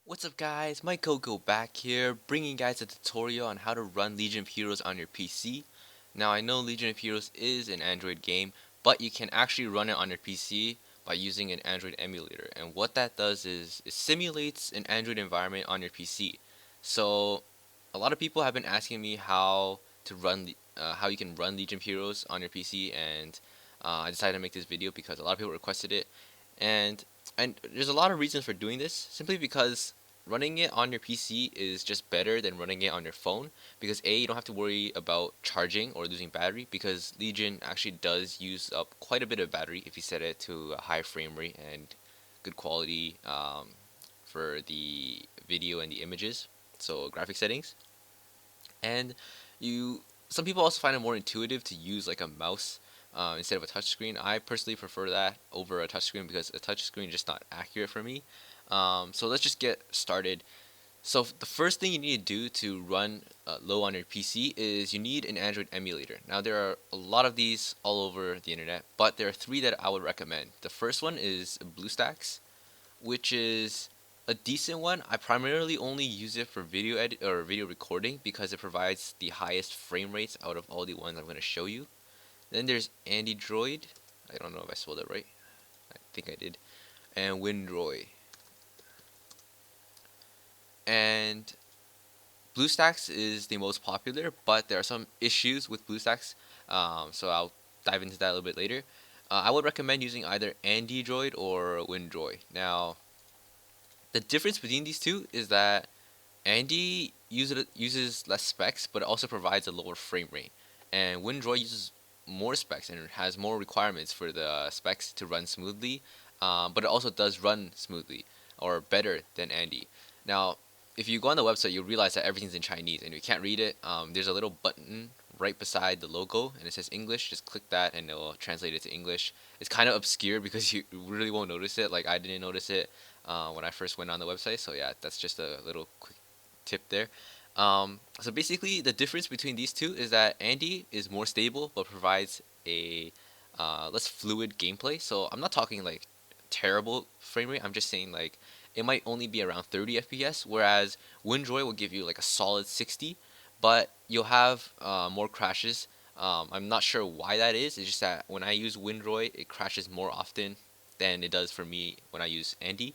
What's up guys, MikeCoco back here, bringing you guys a tutorial on how to run Legion of Heroes on your PC. Now I know Legion of Heroes is an Android game, but you can actually run it on your PC by using an Android emulator. And what that does is it simulates an Android environment on your PC. So a lot of people have been asking me how you can run Legion of Heroes on your PC, and I decided to make this video because a lot of people requested it. And there's a lot of reasons for doing this, simply because running it on your PC is just better than running it on your phone, because A, you don't have to worry about charging or losing battery, because Legion actually does use up quite a bit of battery if you set it to a high frame rate and good quality for the video and the images, so graphic settings. And you some people also find it more intuitive to use like a mouse instead of a touchscreen. I personally prefer that over a touchscreen because a touchscreen is just not accurate for me. So let's just get started. So the first thing you need to do to run low on your PC is you need an Android emulator. Now there are a lot of these all over the internet, but there are three that I would recommend. The first one is BlueStacks, which is a decent one. I primarily only use it for video edit or video recording because it provides the highest frame rates out of all the ones I'm going to show you. Then there's Android. I don't know if I spelled it right. I think I did. And Windroy. And BlueStacks is the most popular, but there are some issues with BlueStacks. So I'll dive into that a little bit later. I would recommend using either Android or Windroy. Now, the difference between these two is that Andy uses less specs, but it also provides a lower frame rate, and Windroy uses more specs and has more requirements for the specs to run smoothly, but it also does run smoothly or better than Andy. Now, if you go on the website, you'll realize that everything's in Chinese and you can't read it. There's a little button right beside the logo and it says English. Just click that and it'll translate it to English. It's kind of obscure because you really won't notice it. Like I didn't notice it when I first went on the website. So yeah, that's just a little quick tip there. So basically, the difference between these two is that Andy is more stable but provides a less fluid gameplay. So I'm not talking like terrible frame rate. I'm just saying like it might only be around 30 FPS, whereas Windroy will give you like a solid 60, but you'll have more crashes. I'm not sure why that is. It's just that when I use Windroy, it crashes more often than it does for me when I use Andy.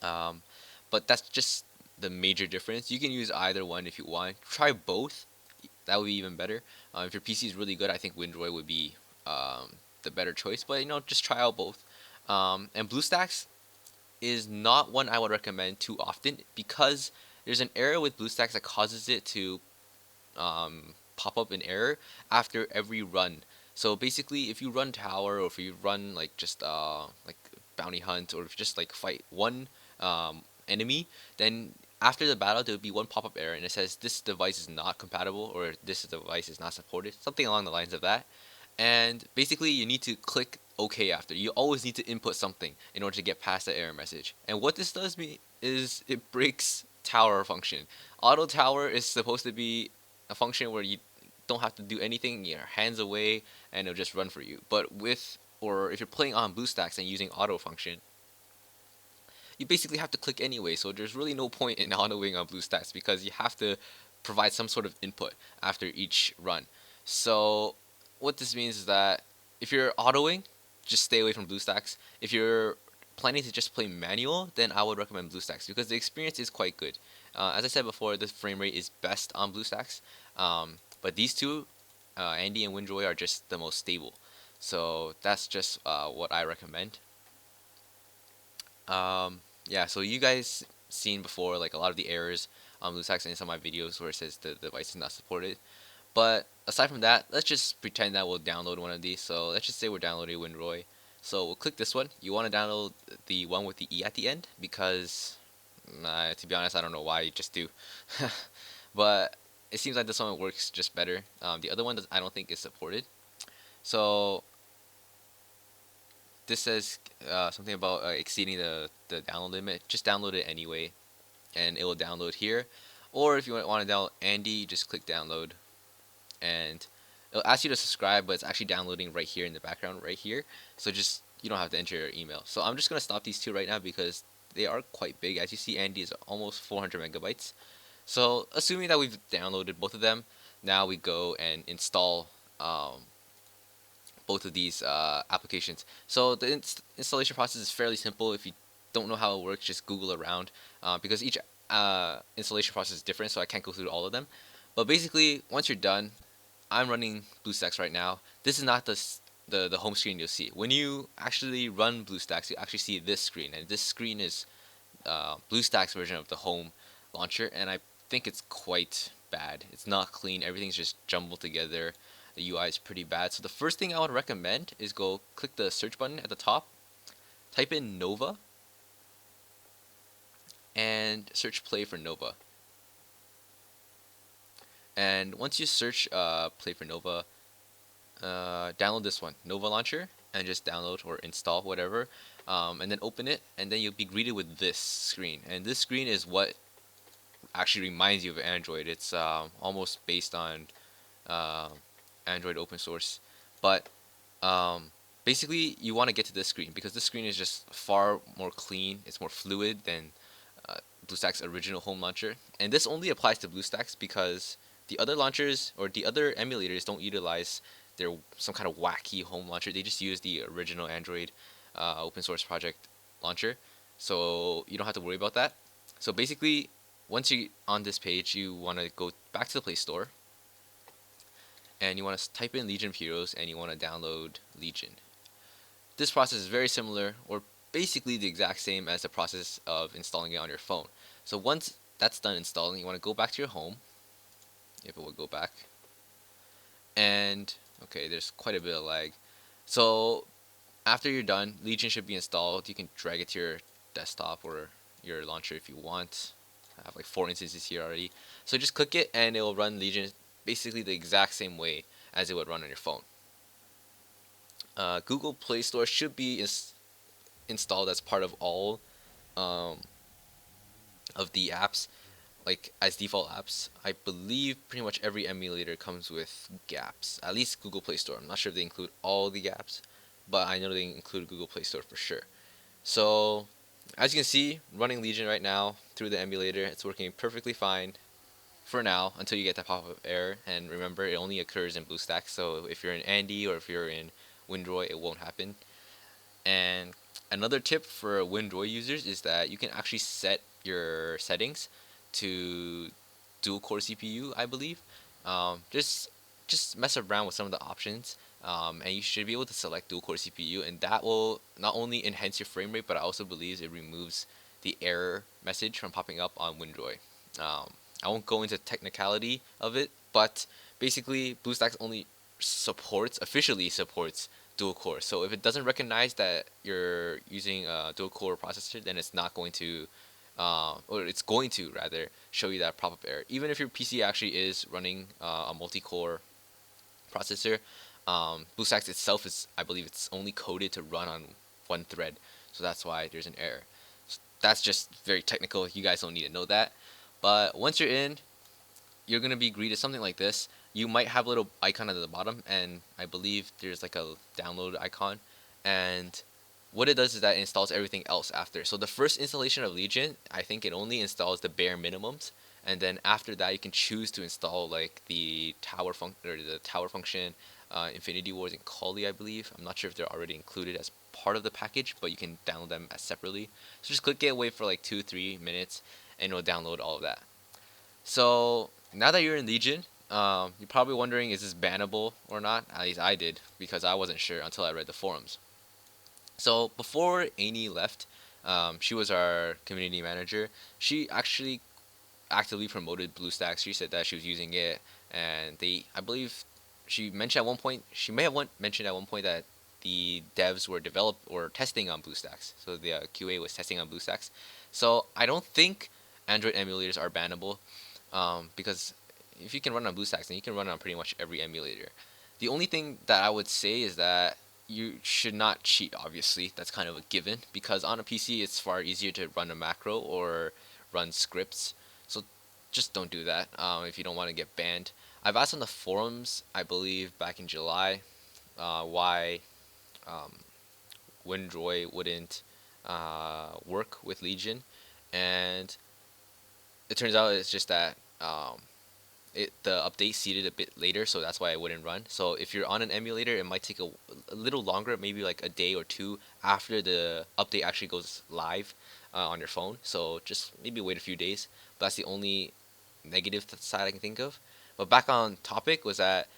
Um, but that's just the major difference. You can use either one if you want. Try both. That would be even better. If your PC is really good, I think Windroy would be the better choice. But just try out both. And BlueStacks is not one I would recommend too often because there's an error with BlueStacks that causes it to pop up an error after every run. So basically, if you run tower or if you run like just like bounty hunt or if you just like fight one enemy, then after the battle there will be one pop-up error and it says this device is not compatible or this device is not supported, something along the lines of that. And basically you need to click OK after. You always need to input something in order to get past the error message. And what this does me is it breaks tower function. Auto tower is supposed to be a function where you don't have to do anything, your hands away and it'll just run for you. But if you're playing on BlueStacks and using auto function, you basically have to click anyway, so there's really no point in autoing on BlueStacks because you have to provide some sort of input after each run. So what this means is that if you're autoing, just stay away from BlueStacks. If you're planning to just play manual, then I would recommend BlueStacks because the experience is quite good. As I said before, the frame rate is best on BlueStacks, but these two, Andy and Windroy, are just the most stable. So that's just what I recommend. Yeah, so you guys seen before like a lot of the errors on BlueStacks in some of my videos where it says the device is not supported. But aside from that, let's just pretend that we'll download one of these. So let's just say we're downloading Windroy. So we'll click this one. You want to download the one with the E at the end because, to be honest, I don't know why. You just do. But it seems like this one works just better. The other one I don't think is supported. So this says something about exceeding the download limit. Just download it anyway, and it will download here. Or if you want to download Andy, just click download, and it'll ask you to subscribe, but it's actually downloading right here in the background, right here. So just you don't have to enter your email. So I'm just gonna stop these two right now because they are quite big. As you see, Andy is almost 400 megabytes. So assuming that we've downloaded both of them, now we go and install both of these applications. So the installation process is fairly simple. If you don't know how it works, just Google around because each installation process is different, so I can't go through all of them. But basically, once you're done, I'm running BlueStacks right now. This is not the home screen you'll see. When you actually run BlueStacks, you actually see this screen, and this screen is BlueStacks version of the home launcher, and I think it's quite bad. It's not clean. Everything's just jumbled together. The UI is pretty bad. So the first thing I would recommend is go click the search button at the top, type in Nova, and search play for Nova. And once you search play for Nova, download this one, Nova Launcher, and just download or install whatever, and then open it, and then you'll be greeted with this screen. And this screen is what actually reminds you of Android. It's almost based on Android open source, but basically you want to get to this screen because this screen is just far more clean. It's more fluid than BlueStacks' original home launcher, and this only applies to BlueStacks because the other launchers or the other emulators don't utilize their some kind of wacky home launcher. They just use the original Android open source project launcher, so you don't have to worry about that. So basically, once you're on this page, you want to go back to the Play Store, and you want to type in Legion of Heroes, and you want to download Legion. This process is very similar, or basically the exact same as the process of installing it on your phone. So once that's done installing, you want to go back to your home, if it will go back, and okay, there's quite a bit of lag. So after you're done, Legion should be installed. You can drag it to your desktop or your launcher if you want. I have like 4 instances here already. So just click it and it will run Legion basically the exact same way as it would run on your phone. Google Play Store should be installed as part of all of the apps, like as default apps. I believe pretty much every emulator comes with gaps, at least Google Play Store. I'm not sure if they include all the gaps, but I know they include Google Play Store for sure. So as you can see, running Legion right now through the emulator, it's working perfectly fine for now until you get that pop-up error. And remember, it only occurs in BlueStacks, so if you're in Andy or if you're in Windroy, it won't happen. And another tip for Windroy users is that you can actually set your settings to dual core CPU, I believe. Just mess around with some of the options, and you should be able to select dual core CPU, and that will not only enhance your frame rate, but I also believe it removes the error message from popping up on Windroy. I won't go into technicality of it, but basically BlueStacks only officially supports dual core. So if it doesn't recognize that you're using a dual core processor, then it's not going to or it's going to rather show you that pop-up error. Even if your PC actually is running a multi-core processor, BlueStacks itself is, I believe, it's only coded to run on one thread, so that's why there's an error. So that's just very technical. You guys don't need to know that. But once you're in, you're gonna be greeted something like this. You might have a little icon at the bottom, and I believe there's like a download icon, and what it does is that it installs everything else after. So the first installation of Legion, I think it only installs the bare minimums, and then after that you can choose to install like the tower function, Infinity Wars, and Coli, I believe. I'm not sure if they're already included as part of the package, but you can download them as separately. So just click it, wait for like 2-3 minutes, and it'll download all of that. So now that you're in Legion, you're probably wondering, is this bannable or not? At least I did, because I wasn't sure until I read the forums. So before Amy left, she was our community manager. She actually actively promoted BlueStacks. She said that she was using it, and I believe she mentioned at one point, she may have mentioned at one point that the devs were testing on BlueStacks. So the QA was testing on BlueStacks. So I don't think Android emulators are bannable, because if you can run on BlueStacks, then you can run on pretty much every emulator. The only thing that I would say is that you should not cheat, obviously. That's kind of a given, because on a PC it's far easier to run a macro or run scripts. So just don't do that if you don't want to get banned. I've asked on the forums, I believe back in July, why Windroy wouldn't work with Legion, and it turns out it's just that the update seeded a bit later, so that's why it wouldn't run. So if you're on an emulator, it might take a little longer, maybe like a day or two after the update actually goes live on your phone. So just maybe wait a few days. But that's the only negative side I can think of. But back on topic was that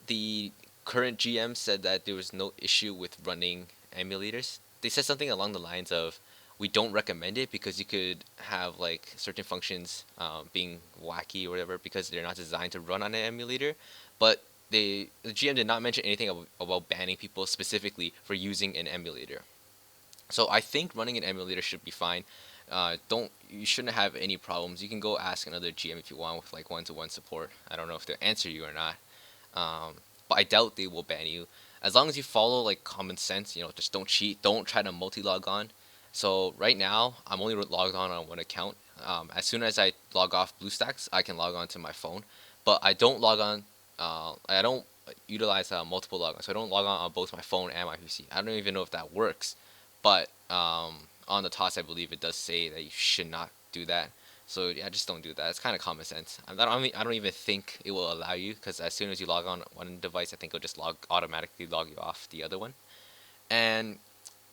the current GM said that there was no issue with running emulators. They said something along the lines of, "We don't recommend it because you could have like certain functions being wacky or whatever because they're not designed to run on an emulator." But the GM did not mention anything about banning people specifically for using an emulator. So I think running an emulator should be fine. Don't You shouldn't have any problems. You can go ask another GM if you want with like one-to-one support. I don't know if they'll answer you or not. But I doubt they will ban you. As long as you follow like common sense, just don't cheat, don't try to multi-log on. So right now, I'm only logged on one account. As soon as I log off BlueStacks, I can log on to my phone. But I don't log on. I don't utilize multiple logons. So I don't log on both my phone and my PC. I don't even know if that works. But on the TOS, I believe it does say that you should not do that. So yeah, just don't do that. It's kind of common sense. I don't even think it will allow you because as soon as you log on one device, I think it'll just automatically log you off the other one. And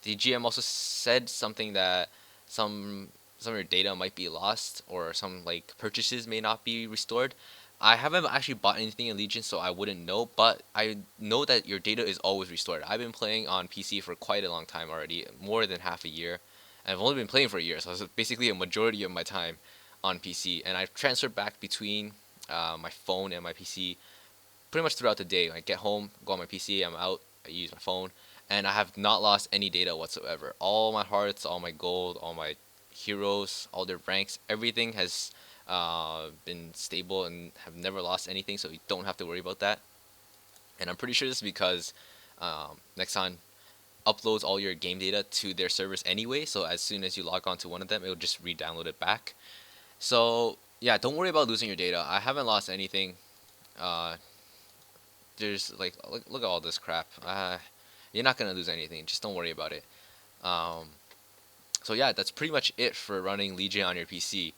the GM also said something that some of your data might be lost or some like purchases may not be restored. I haven't actually bought anything in Legion, so I wouldn't know, but I know that your data is always restored. I've been playing on PC for quite a long time already, more than half a year. And I've only been playing for a year, so it's basically a majority of my time on PC. And I've transferred back between my phone and my PC pretty much throughout the day. I get home, go on my PC, I'm out, I use my phone, and I have not lost any data whatsoever. All my hearts, all my gold, all my heroes, all their ranks, everything has been stable and have never lost anything, so you don't have to worry about that. And I'm pretty sure this is because Nexon uploads all your game data to their servers anyway, so as soon as you log on to one of them, it'll just re-download it back. So yeah, don't worry about losing your data. I haven't lost anything. Uh, there's like look at all this crap. You're not gonna lose anything. Just don't worry about it. Um, so yeah, that's pretty much it for running Legion on your PC.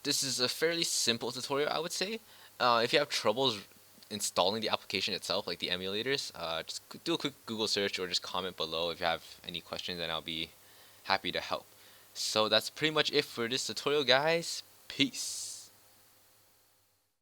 This is a fairly simple tutorial, I would say. If you have troubles installing the application itself, like the emulators, just do a quick Google search or just comment below if you have any questions, and I'll be happy to help. So that's pretty much it for this tutorial, guys. Peace.